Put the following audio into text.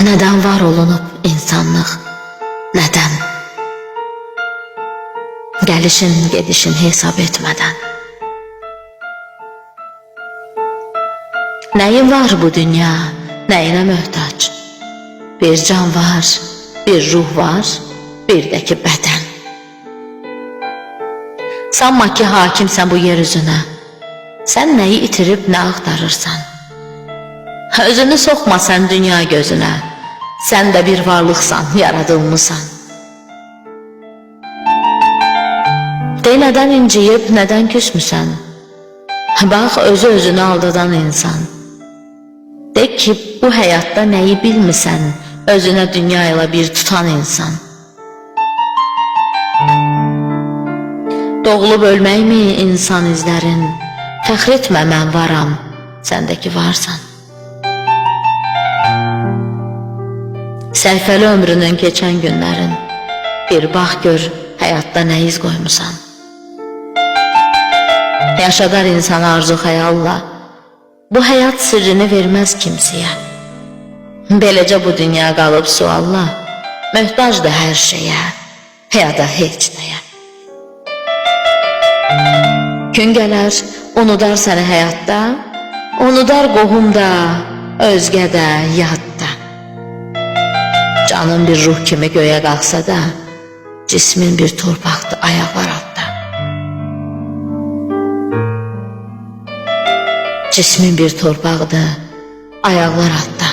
Neden var olunup insanlık? Neden? Gelişin gedişin hesap etmeden. Neyin var bu dünya, neyine mühtaç? Bir can var, bir ruh var, bir de ki beden. Sanma ki hakimsen bu yeryüzüne. Sen neyi itirip ne aktarırsan. Özünü sokma sen dünya gözüne. Sen de bir varlıksan, yaradılmışsan. De neden inciyip neden küsmüsən? Bak özü özünü aldadan insan. De ki bu hayatta neyi bilmisən, özüne dünyayla bir tutan insan. Doğulub ölməkmi insan izlərin? Fəxr etmə mən varam, səndəki varsan. Səhifəli ömrünün keçən günlərin, bir bax gör həyatda nə iz qoymusan. Yaşadar insan arzu xəyalla, bu həyat sirrini verməz kimsəyə. Beləcə bu dünya qalıb sualla, möhtacdır hər şeyə, ya da heç nəyə. Gün gələr, unudar səni həyatda, unudar qohumda, özgədə, yadda. Canın bir ruh kimi göyə qalxsa da, cismin bir torpaqdır ayaqlar altda. Cismin bir torpaqdır ayaqlar altda.